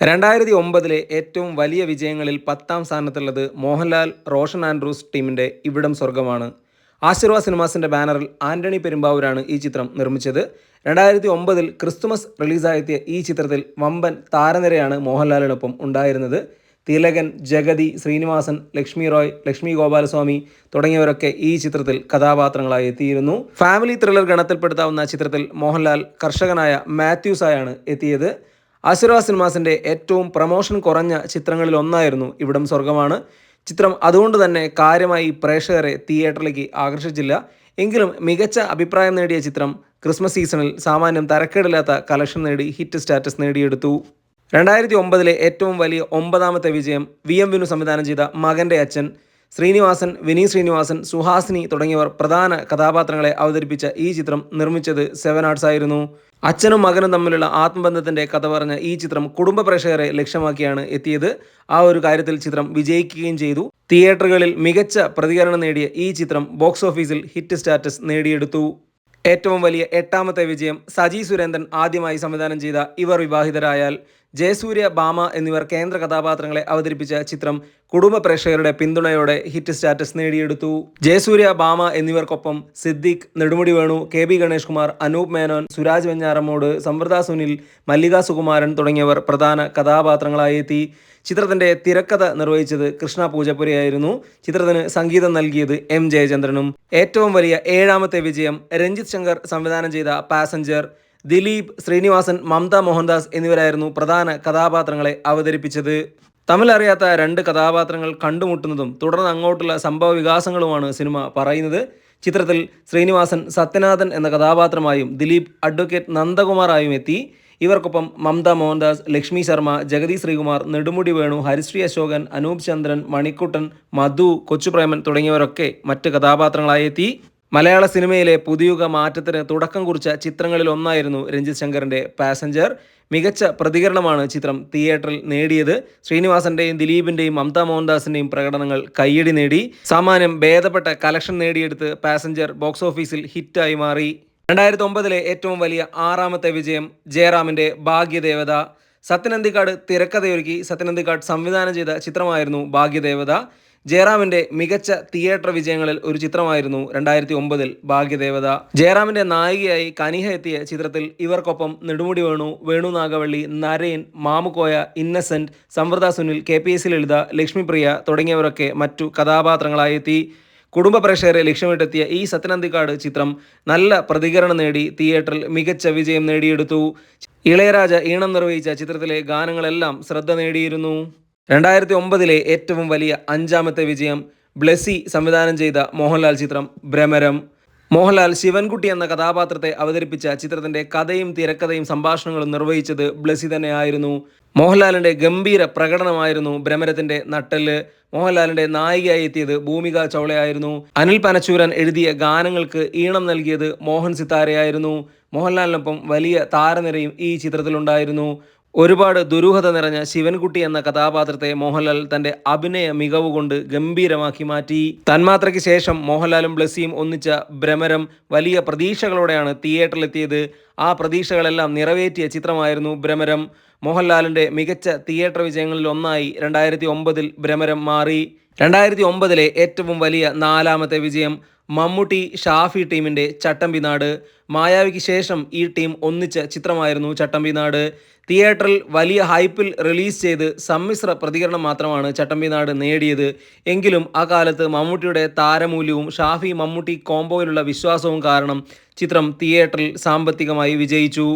2009 ഏറ്റവും വലിയ വിജയങ്ങളിൽ 10ാം സ്ഥാനത്തുള്ളത് മോഹൻലാൽ, റോഷൻ ആൻഡ്രൂസ് ടീമിൻ്റെ ഇവിടം സ്വർഗമാണ്. ആശീർവാദ് സിനിമാസിൻ്റെ ബാനറിൽ ആന്റണി പെരുമ്പാവൂരാണ് ഈ ചിത്രം നിർമ്മിച്ചത്. 2009 ക്രിസ്തുമസ് റിലീസായെത്തിയ ഈ ചിത്രത്തിൽ വമ്പൻ താരനിരയാണ് മോഹൻലാലിനൊപ്പം ഉണ്ടായിരുന്നത്. തിലകൻ, ജഗതി, ശ്രീനിവാസൻ, ലക്ഷ്മി റോയ്, ലക്ഷ്മി ഗോപാലസ്വാമി തുടങ്ങിയവരൊക്കെ ഈ ചിത്രത്തിൽ കഥാപാത്രങ്ങളായി എത്തിയിരുന്നു. ഫാമിലി ത്രില്ലർ ഗണത്തിൽപ്പെടുത്താവുന്ന ചിത്രത്തിൽ മോഹൻലാൽ കർഷകനായ മാത്യൂസായാണ് എത്തിയത്. ആശീർവാദ് സിനിമാസിൻ്റെ ഏറ്റവും പ്രമോഷൻ കുറഞ്ഞ ചിത്രങ്ങളിൽ ഒന്നായിരുന്നു ഇവിടം സ്വർഗമാണ്. ചിത്രം അതുകൊണ്ട് തന്നെ കാര്യമായി പ്രേക്ഷകരെ തിയേറ്ററിലേക്ക് ആകർഷിച്ചില്ല. എങ്കിലും മികച്ച അഭിപ്രായം നേടിയ ചിത്രം ക്രിസ്മസ് സീസണിൽ സാമാന്യം തരക്കേടില്ലാത്ത കളക്ഷൻ നേടി ഹിറ്റ് സ്റ്റാറ്റസ് നേടിയെടുത്തു. 2009 ഏറ്റവും വലിയ 9ാമത്തെ വിജയം VM വിനു സംവിധാനം ചെയ്ത മകൻ്റെ അച്ഛൻ. ശ്രീനിവാസൻ, വിനീത് ശ്രീനിവാസൻ, സുഹാസിനി തുടങ്ങിയവർ പ്രധാന കഥാപാത്രങ്ങളെ അവതരിപ്പിച്ച ഈ ചിത്രം നിർമ്മിച്ചത് 7 ആർട്സ് ആയിരുന്നു. അച്ഛനും മകനും തമ്മിലുള്ള ആത്മബന്ധത്തിൻ്റെ കഥ പറഞ്ഞ ഈ ചിത്രം കുടുംബ പ്രേക്ഷകരെ ലക്ഷ്യമാക്കിയാണ് എത്തിയത്. ആ ഒരു കാര്യത്തിൽ ചിത്രം വിജയിക്കുകയും ചെയ്തു. തിയേറ്ററുകളിൽ മികച്ച പ്രതികരണം നേടിയ ഈ ചിത്രം ബോക്സ് ഓഫീസിൽ ഹിറ്റ് സ്റ്റാറ്റസ് നേടിയെടുത്തു. ഏറ്റവും വലിയ 8ാമത്തെ വിജയം സജി സുരേന്ദ്രൻ ആദ്യമായി സംവിധാനം ചെയ്ത ഇവർ വിവാഹിതരായാൽ. ജയസൂര്യ, ഭാമ എന്നിവർ കേന്ദ്ര കഥാപാത്രങ്ങളെ അവതരിപ്പിച്ച ചിത്രം കുടുംബ പ്രേക്ഷകരുടെ പിന്തുണയോടെ ഹിറ്റ് സ്റ്റാറ്റസ് നേടിയെടുത്തു. ജയസൂര്യ, ഭാമ എന്നിവർക്കൊപ്പം സിദ്ദിഖ്, നെടുമുടി വേണു, KB ഗണേഷ് കുമാർ, അനൂപ് മേനോൻ, സുരാജ് വെഞ്ഞാറമ്മൂട്, സമൃദ്ധ സുനിൽ, മല്ലിക സുകുമാരൻ തുടങ്ങിയവർ പ്രധാന കഥാപാത്രങ്ങളായി എത്തി. ചിത്രത്തിൻ്റെ തിരക്കഥ നിർവഹിച്ചത് കൃഷ്ണ പൂജപ്പുരയായിരുന്നു. ചിത്രത്തിന് സംഗീതം നൽകിയത് M ജയചന്ദ്രനും. ഏറ്റവും വലിയ 7ാമത്തെ വിജയം രഞ്ജിത്ത് ശങ്കർ സംവിധാനം ചെയ്ത പാസഞ്ചർ. ദിലീപ്, ശ്രീനിവാസൻ, മമത മോഹൻദാസ് എന്നിവരായിരുന്നു പ്രധാന കഥാപാത്രങ്ങളെ അവതരിപ്പിച്ചത്. തമ്മിൽ അറിയാത്ത 2 കഥാപാത്രങ്ങൾ കണ്ടുമുട്ടുന്നതും തുടർന്ന് അങ്ങോട്ടുള്ള സംഭവ വികാസങ്ങളുമാണ് സിനിമ പറയുന്നത്. ചിത്രത്തിൽ ശ്രീനിവാസൻ സത്യനാഥൻ എന്ന കഥാപാത്രമായും ദിലീപ് അഡ്വക്കേറ്റ് നന്ദകുമാറായും എത്തി. ഇവർക്കൊപ്പം മമത മോഹൻദാസ്, ലക്ഷ്മി ശർമ്മ, ജഗതി ശ്രീകുമാർ, നെടുമുടി വേണു, ഹരിശ്രീ അശോകൻ, അനൂപ് ചന്ദ്രൻ, മണിക്കുട്ടൻ, മധു, കൊച്ചുപ്രേമൻ തുടങ്ങിയവരൊക്കെ മറ്റ് കഥാപാത്രങ്ങളായി എത്തി. മലയാള സിനിമയിലെ പുതുയുഗ മാറ്റത്തിന് തുടക്കം കുറിച്ച ചിത്രങ്ങളിൽ ഒന്നായിരുന്നു രഞ്ജിത്ത് ശങ്കറിൻ്റെ പാസഞ്ചർ. മികച്ച പ്രതികരണമാണ് ചിത്രം തിയേറ്ററിൽ നേടിയത്. ശ്രീനിവാസന്റെയും ദിലീപിൻ്റെയും മമത മോഹൻദാസിൻ്റെയും പ്രകടനങ്ങൾ കയ്യടി നേടി. സാമാന്യം ഭേദപ്പെട്ട കളക്ഷൻ നേടിയെടുത്ത് പാസഞ്ചർ ബോക്സ് ഓഫീസിൽ ഹിറ്റായി മാറി. 2009 ഏറ്റവും വലിയ 6ാമത്തെ വിജയം ജയറാമിൻ്റെ ഭാഗ്യദേവത. സത്യനന്ദിക്കാട് തിരക്കഥയൊരുക്കി സത്യനന്ദിക്കാട് സംവിധാനം ചെയ്ത ചിത്രമായിരുന്നു ഭാഗ്യദേവത. ജയറാമിൻ്റെ മികച്ച തിയേറ്റർ വിജയങ്ങളിൽ ഒരു ചിത്രമായിരുന്നു 2009 ഭാഗ്യദേവത. ജയറാമിൻ്റെ നായികയായി കനിഹ എത്തിയ ചിത്രത്തിൽ ഇവർക്കൊപ്പം നെടുമുടി വേണു, വേണു നാഗവള്ളി, നരേൻ, മാമുക്കോയ, ഇന്നസെന്റ്, സമൃദ്ധ സുനിൽ, KPS ലളിത, ലക്ഷ്മിപ്രിയ തുടങ്ങിയവരൊക്കെ മറ്റു കഥാപാത്രങ്ങളായി എത്തി. കുടുംബ പ്രേക്ഷകരെ ലക്ഷ്യമിട്ടെത്തിയ ഈ സത്യനന്ദിക്കാട് ചിത്രം നല്ല പ്രതികരണം നേടി തിയേറ്ററിൽ മികച്ച വിജയം നേടിയെടുത്തു. ഇളയരാജ ഈണം നിർവഹിച്ച ചിത്രത്തിലെ ഗാനങ്ങളെല്ലാം ശ്രദ്ധ നേടിയിരുന്നു. 2009 ഏറ്റവും വലിയ 5ാമത്തെ വിജയം ബ്ലെസ്സി സംവിധാനം ചെയ്ത മോഹൻലാൽ ചിത്രം ഭ്രമരം. മോഹൻലാൽ ശിവൻകുട്ടി എന്ന കഥാപാത്രത്തെ അവതരിപ്പിച്ച ചിത്രത്തിൻ്റെ കഥയും തിരക്കഥയും സംഭാഷണങ്ങളും നിർവഹിച്ചത് ബ്ലെസ്സി തന്നെയായിരുന്നു. മോഹൻലാലിൻ്റെ ഗംഭീര പ്രകടനമായിരുന്നു ഭ്രമരത്തിൻ്റെ നട്ടെല്ല്. മോഹൻലാലിൻ്റെ നായികയായി എത്തിയത് ഭൂമിക ചൗളയായിരുന്നു. അനിൽ പനച്ചൂരൻ എഴുതിയ ഗാനങ്ങൾക്ക് ഈണം നൽകിയത് മോഹൻ സിത്താരയായിരുന്നു. മോഹൻലാലിനൊപ്പം വലിയ താരനിരയും ഈ ചിത്രത്തിലുണ്ടായിരുന്നു. ഒരുപാട് ദുരൂഹത നിറഞ്ഞ ശിവൻകുട്ടി എന്ന കഥാപാത്രത്തെ മോഹൻലാൽ തൻ്റെ അഭിനയ മികവുകൊണ്ട് ഗംഭീരമാക്കി മാറ്റി. തന്മാത്രയ്ക്ക് ശേഷം മോഹൻലാലും ബ്ലെസ്സിയും ഒന്നിച്ച ഭ്രമരം വലിയ പ്രതീക്ഷകളോടെയാണ് തിയേറ്ററിലെത്തിയത്. ആ പ്രതീക്ഷകളെല്ലാം നിറവേറ്റിയ ചിത്രമായിരുന്നു ഭ്രമരം. മോഹൻലാലിൻ്റെ മികച്ച തിയേറ്റർ വിജയങ്ങളിൽ ഒന്നായി 2009 ഭ്രമരം മാറി. 2009 ഏറ്റവും വലിയ 4ാമത്തെ വിജയം മമ്മൂട്ടി ഷാഫി ടീമിൻ്റെ ചട്ടമ്പിനാട്. മായാവിക്ക് ശേഷം ഈ ടീം ഒന്നിച്ച ചിത്രമായിരുന്നു ചട്ടമ്പിനാട്. തിയേറ്ററിൽ വലിയ ഹൈപ്പിൽ റിലീസ് ചെയ്ത് സമ്മിശ്ര പ്രതികരണം മാത്രമാണ് ചട്ടമ്പിനാട് നേടിയത്. എങ്കിലും ആ കാലത്ത് മമ്മൂട്ടിയുടെ താരമൂല്യവും ഷാഫി മമ്മൂട്ടി കോംബോയിലുള്ള വിശ്വാസവും കാരണം ചിത്രം തിയേറ്ററിൽ സാമ്പത്തികമായി വിജയിച്ചു.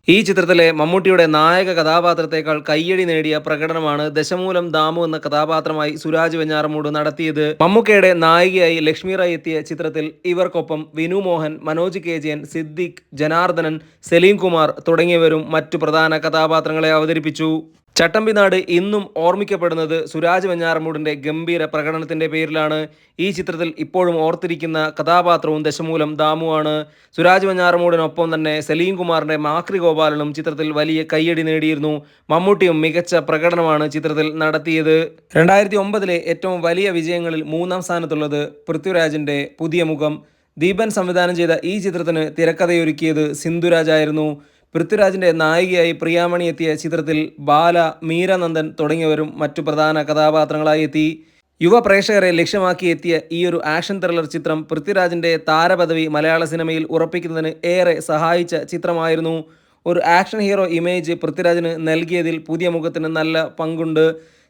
ഈ ചിത്രത്തിലെ മമ്മൂട്ടിയുടെ നായക കഥാപാത്രത്തെക്കാൾ കയ്യടി നേടിയ പ്രകടനമാണ് ദശമൂലം ദാമു എന്ന കഥാപാത്രമായി സുരാജ് വെഞ്ഞാറമൂട് നടത്തിയത്. മമ്മൂക്കയുടെ നായികയായി ലക്ഷ്മി റായ് എത്തിയ ചിത്രത്തിൽ ഇവർക്കൊപ്പം വിനു മോഹൻ, മനോജ് KJN, സിദ്ദിഖ്, ജനാർദ്ദനൻ, സലീം കുമാർ തുടങ്ങിയവരും മറ്റു പ്രധാന കഥാപാത്രങ്ങളെ അവതരിപ്പിച്ചു. ചട്ടമ്പിനാട് ഇന്നും ഓർമ്മിക്കപ്പെടുന്നത് സുരാജ് വെഞ്ഞാറമൂടിൻ്റെ ഗംഭീര പ്രകടനത്തിൻ്റെ പേരിലാണ്. ഈ ചിത്രത്തിൽ ഇപ്പോഴും ഓർത്തിരിക്കുന്ന കഥാപാത്രവും ദശമൂലം ദാമുവാണ്. സുരാജ് വെഞ്ഞാറമൂടിനൊപ്പം തന്നെ സലീം കുമാറിൻ്റെ മാക്രി ഗോപാലനും ചിത്രത്തിൽ വലിയ കയ്യടി നേടിയിരുന്നു. മമ്മൂട്ടിയും മികച്ച പ്രകടനമാണ് ചിത്രത്തിൽ നടത്തിയത്. 2009 ഏറ്റവും വലിയ വിജയങ്ങളിൽ 3ാം സ്ഥാനത്തുള്ളത് പൃഥ്വിരാജിൻ്റെ പുതിയ മുഖം. ദീപൻ സംവിധാനം ചെയ്ത ഈ ചിത്രത്തിന് തിരക്കഥയൊരുക്കിയത് സിന്ധുരാജായിരുന്നു. പൃഥ്വിരാജിൻ്റെ നായികയായി പ്രിയാമണി എത്തിയ ചിത്രത്തിൽ ബാല, മീരാനന്ദൻ തുടങ്ങിയവരും മറ്റു പ്രധാന കഥാപാത്രങ്ങളായി എത്തി. യുവ പ്രേക്ഷകരെ ലക്ഷ്യമാക്കി എത്തിയ ഈയൊരു ആക്ഷൻ ത്രില്ലർ ചിത്രം പൃഥ്വിരാജിൻ്റെ താരപദവി മലയാള സിനിമയിൽ ഉറപ്പിക്കുന്നതിന് ഏറെ സഹായിച്ച ചിത്രമായിരുന്നു. ഒരു ആക്ഷൻ ഹീറോ ഇമേജ് പൃഥ്വിരാജിന് നൽകിയതിൽ പുതിയ മുഖത്തിന് നല്ല പങ്കുണ്ട്.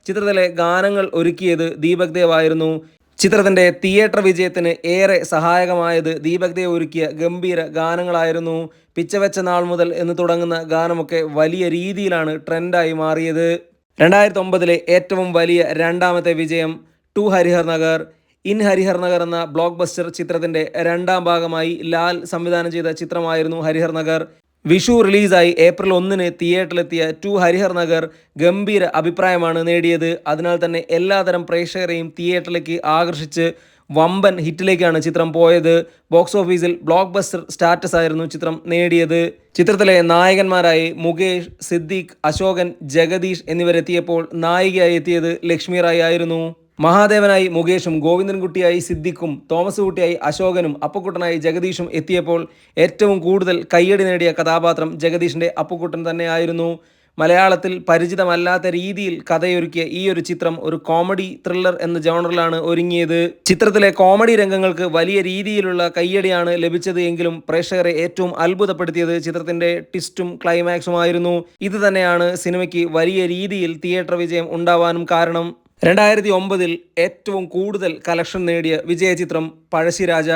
ചിത്രത്തിലെ ഗാനങ്ങൾ ഒരുക്കിയത് ദീപക് ദേവ് ആയിരുന്നു. ചിത്രത്തിൻ്റെ തിയേറ്റർ വിജയത്തിന് ഏറെ സഹായകമായത് ദീപക് ദേവ് ഒരുക്കിയ ഗംഭീര ഗാനങ്ങളായിരുന്നു. പിച്ചവെച്ച നാൾ മുതൽ എന്ന് തുടങ്ങുന്ന ഗാനമൊക്കെ വലിയ രീതിയിലാണ് ട്രെൻഡായി മാറിയത്. 2009 ഏറ്റവും വലിയ രണ്ടാമത്തെ വിജയം ടു ഹരിഹർ നഗർ. ഇൻ ഹരിഹർ നഗർ എന്ന ബ്ലോക്ക് ബസ്റ്റർ ചിത്രത്തിൻ്റെ രണ്ടാം ഭാഗമായി ലാൽ സംവിധാനം ചെയ്ത ചിത്രമായിരുന്നു ഹരിഹർ നഗർ. വിഷു റിലീസായി ഏപ്രിൽ 1 തിയേറ്ററിലെത്തിയ ടു ഹരിഹർ നഗർ ഗംഭീര അഭിപ്രായമാണ് നേടിയത്. അതിനാൽ തന്നെ എല്ലാതരം പ്രേക്ഷകരെയും തിയേറ്ററിലേക്ക് ആകർഷിച്ച് വമ്പൻ ഹിറ്റിലേക്കാണ് ചിത്രം പോയത്. ബോക്സ് ഓഫീസിൽ ബ്ലോക്ക് ബസ്റ്റർ സ്റ്റാറ്റസ് ആയിരുന്നു ചിത്രം നേടിയത്. ചിത്രത്തിലെ നായകന്മാരായി മുകേഷ്, സിദ്ദീഖ്, അശോകൻ, ജഗദീഷ് എന്നിവരെത്തിയപ്പോൾ നായികയായി എത്തിയത് ലക്ഷ്മി റായ് ആയിരുന്നു. മഹാദേവനായി മുകേഷും, ഗോവിന്ദൻകുട്ടിയായി സിദ്ദിഖും, തോമസ് കുട്ടിയായി അശോകനും, അപ്പുക്കുട്ടനായി ജഗദീഷും എത്തിയപ്പോൾ ഏറ്റവും കൂടുതൽ കയ്യടി നേടിയ കഥാപാത്രം ജഗദീഷിൻ്റെ അപ്പുക്കുട്ടൻ തന്നെയായിരുന്നു. മലയാളത്തിൽ പരിചിതമല്ലാത്ത രീതിയിൽ കഥയൊരുക്കിയ ഈ ഒരു ചിത്രം ഒരു കോമഡി ത്രില്ലർ എന്ന ജോണറിലാണ് ഒരുങ്ങിയത്. ചിത്രത്തിലെ കോമഡി രംഗങ്ങൾക്ക് വലിയ രീതിയിലുള്ള കയ്യടിയാണ് ലഭിച്ചത് എങ്കിലും പ്രേക്ഷകരെ ഏറ്റവും അത്ഭുതപ്പെടുത്തിയത് ചിത്രത്തിൻ്റെ ട്വിസ്റ്റും ക്ലൈമാക്സുമായിരുന്നു. ഇത് തന്നെയാണ് സിനിമയ്ക്ക് വലിയ രീതിയിൽ തിയേറ്റർ വിജയം ഉണ്ടാവാനും കാരണം. 2009 ഏറ്റവും കൂടുതൽ കളക്ഷൻ നേടിയ വിജയചിത്രം പഴശ്ശിരാജ.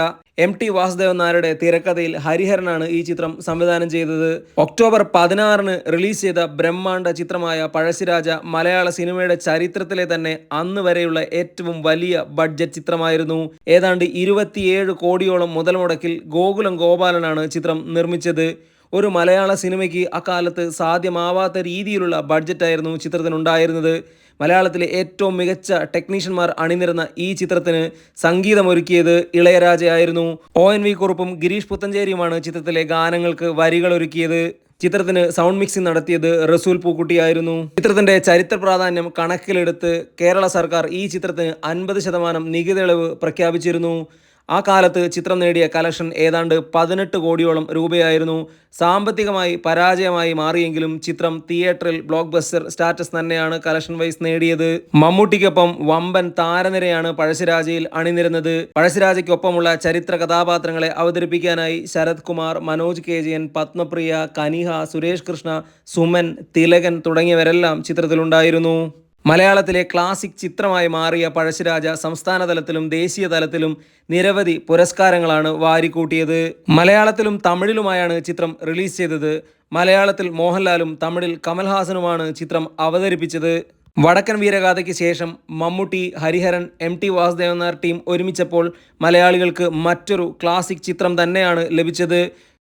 MT വാസുദേവൻ നായരുടെ തിരക്കഥയിൽ ഹരിഹരനാണ് ഈ ചിത്രം സംവിധാനം ചെയ്തത്. ഒക്ടോബർ 16 റിലീസ് ചെയ്ത ബ്രഹ്മാണ്ഡ ചിത്രമായ പഴശ്ശിരാജ മലയാള സിനിമയുടെ ചരിത്രത്തിലെ തന്നെ അന്ന് വരെയുള്ള ഏറ്റവും വലിയ ബഡ്ജറ്റ് ചിത്രമായിരുന്നു. ഏതാണ്ട് 27 കോടിയോളം മുതൽ മുടക്കിൽ ഗോകുലം ഗോപാലനാണ് ചിത്രം നിർമ്മിച്ചത്. ഒരു മലയാള സിനിമയ്ക്ക് അക്കാലത്ത് സാധ്യമാവാത്ത രീതിയിലുള്ള ബഡ്ജറ്റായിരുന്നു ചിത്രത്തിനുണ്ടായിരുന്നത്. മലയാളത്തിലെ ഏറ്റവും മികച്ച ടെക്നീഷ്യന്മാർ അണിനിരന്ന ഈ ചിത്രത്തിന് സംഗീതമൊരുക്കിയത് ഇളയരാജയായിരുന്നു. ONV കുറുപ്പും ഗിരീഷ് പുത്തഞ്ചേരിയുമാണ് ചിത്രത്തിലെ ഗാനങ്ങൾക്ക് വരികളൊരുക്കിയത്. ചിത്രത്തിന് സൗണ്ട് മിക്സിംഗ് നടത്തിയത് റസൂൽ പൂക്കുട്ടിയായിരുന്നു. ചിത്രത്തിന്റെ ചരിത്ര പ്രാധാന്യം കണക്കിലെടുത്ത് കേരള സർക്കാർ ഈ ചിത്രത്തിന് 50% നികുതി ഇളവ് പ്രഖ്യാപിച്ചിരുന്നു. ആ കാലത്ത് ചിത്രം നേടിയ കളക്ഷൻ ഏതാണ്ട് 18 കോടിയോളം രൂപയായിരുന്നു. സാമ്പത്തികമായി പരാജയമായി മാറിയെങ്കിലും ചിത്രം തിയേറ്ററിൽ ബ്ലോക്ക് ബസ്റ്റർ സ്റ്റാറ്റസ് തന്നെയാണ് കളക്ഷൻ വൈസ് നേടിയത്. മമ്മൂട്ടിക്കൊപ്പം വമ്പൻ താരനിരയാണ് പഴശ്ശിരാജയിൽ അണിനിരുന്നത്. പഴശ്ശിരാജയ്ക്കൊപ്പമുള്ള ചരിത്ര കഥാപാത്രങ്ങളെ അവതരിപ്പിക്കാനായി ശരത് കുമാർ, മനോജ് KJN, പത്മപ്രിയ, കനിഹ, സുരേഷ് കൃഷ്ണ, സുമൻ, തിലകൻ തുടങ്ങിയവരെല്ലാം ചിത്രത്തിലുണ്ടായിരുന്നു. മലയാളത്തിലെ ക്ലാസിക് ചിത്രമായി മാറിയ പഴശ്ശിരാജ സംസ്ഥാന തലത്തിലും ദേശീയ തലത്തിലും നിരവധി പുരസ്കാരങ്ങളാണ് വാരിക്കൂട്ടിയത്. മലയാളത്തിലും തമിഴിലുമായാണ് ചിത്രം റിലീസ് ചെയ്തത്. മലയാളത്തിൽ മോഹൻലാലും തമിഴിൽ കമൽഹാസനുമാണ് ചിത്രം അവതരിപ്പിച്ചത്. വടക്കൻ വീരഗാഥയ്ക്ക് ശേഷം മമ്മൂട്ടി, ഹരിഹരൻ, MT വാസുദേവൻ നായർ ടീം ഒരുമിച്ചപ്പോൾ മലയാളികൾക്ക് മറ്റൊരു ക്ലാസിക് ചിത്രം തന്നെയാണ് ലഭിച്ചത്.